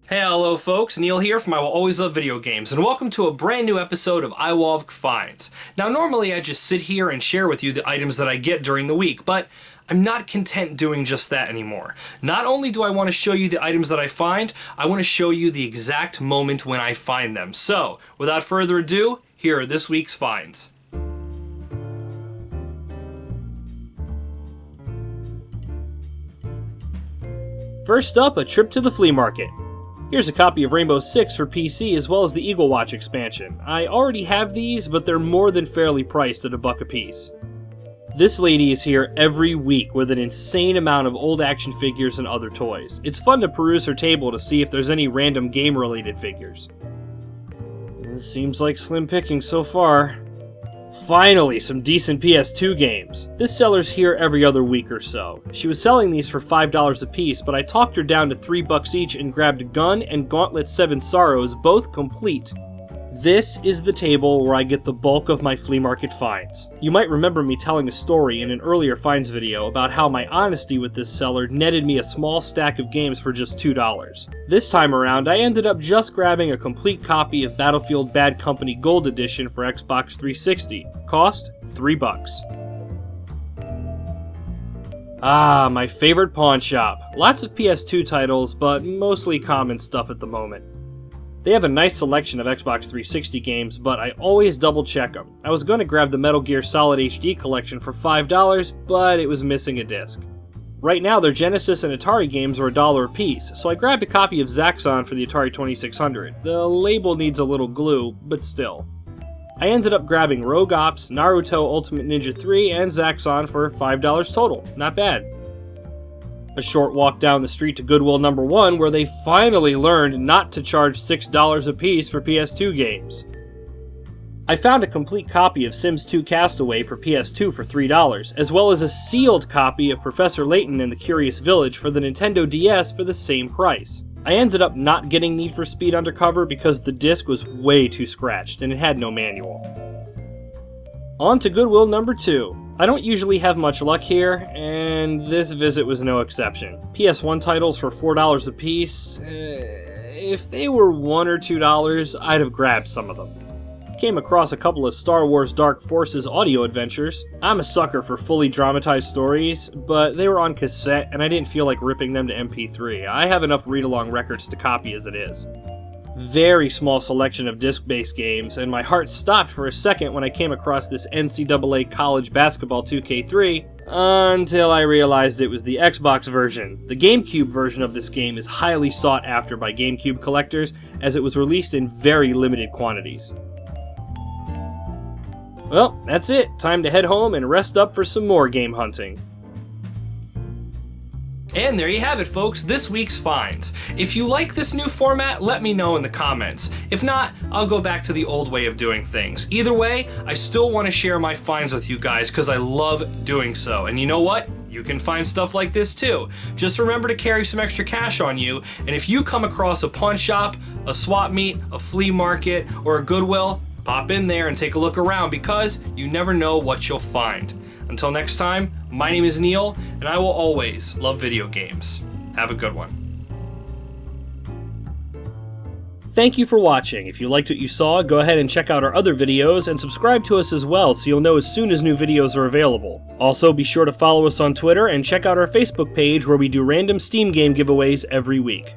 Hey, hello folks, Neil here from I Will Always Love Video Games, and welcome to a brand new episode of IWALVG Finds. Now normally I just sit here and share with you the items that I get during the week, but I'm not content doing just that anymore. Not only do I want to show you the items that I find, I want to show you the exact moment when I find them. So, without further ado, here are this week's finds. First up, a trip to the flea market. Here's a copy of Rainbow Six for PC as well as the IWALVG expansion. I already have these, but they're more than fairly priced at $1 a piece. This lady is here every week with an insane amount of old action figures and other toys. It's fun to peruse her table to see if there's any random game-related figures. This seems like slim pickings so far. Finally, some decent PS2 games. This seller's here every other week or so. She was selling these for $5 a piece, but I talked her down to $3 each and grabbed Gun and Gauntlet 7 Sorrows, both complete. This is the table where I get the bulk of my flea market finds. You might remember me telling a story in an earlier finds video about how my honesty with this seller netted me a small stack of games for just $2. This time around, I ended up just grabbing a complete copy of Battlefield Bad Company Gold Edition for Xbox 360. Cost $3. Ah, my favorite pawn shop. Lots of PS2 titles, but mostly common stuff at the moment. They have a nice selection of Xbox 360 games, but I always double check them. I was going to grab the Metal Gear Solid HD collection for $5, but it was missing a disc. Right now their Genesis and Atari games are $1 a piece, so I grabbed a copy of Zaxxon for the Atari 2600. The label needs a little glue, but still. I ended up grabbing Rogue Ops, Naruto Ultimate Ninja 3, and Zaxxon for $5 total. Not bad. A short walk down the street to Goodwill No. 1, where they finally learned not to charge $6 a piece for PS2 games. I found a complete copy of Sims 2 Castaway for PS2 for $3, as well as a sealed copy of Professor Layton and the Curious Village for the Nintendo DS for the same price. I ended up not getting Need for Speed Undercover because the disc was way too scratched and it had no manual. On to Goodwill No. 2. I don't usually have much luck here, and this visit was no exception. PS1 titles for $4 a piece. If they were $1 or $2, I'd have grabbed some of them. Came across a couple of Star Wars Dark Forces audio adventures. I'm a sucker for fully dramatized stories, but they were on cassette and I didn't feel like ripping them to MP3. I have enough read-along records to copy as it is. Very small selection of disc-based games, and my heart stopped for a second when I came across this NCAA College Basketball 2K3, until I realized it was the Xbox version. The GameCube version of this game is highly sought after by GameCube collectors, as it was released in very limited quantities. Well, that's it. Time to head home and rest up for some more game hunting. And there you have it, folks, this week's finds. If you like this new format, let me know in the comments. If not, I'll go back to the old way of doing things. Either way, I still want to share my finds with you guys because I love doing so. And you know what? You can find stuff like this too. Just remember to carry some extra cash on you, and if you come across a pawn shop, a swap meet, a flea market, or a Goodwill, pop in there and take a look around because you never know what you'll find. Until next time, my name is Neil, and I will always love video games. Have a good one. Thank you for watching. If you liked what you saw, go ahead and check out our other videos and subscribe to us as well so you'll know as soon as new videos are available. Also, be sure to follow us on Twitter and check out our Facebook page where we do random Steam game giveaways every week.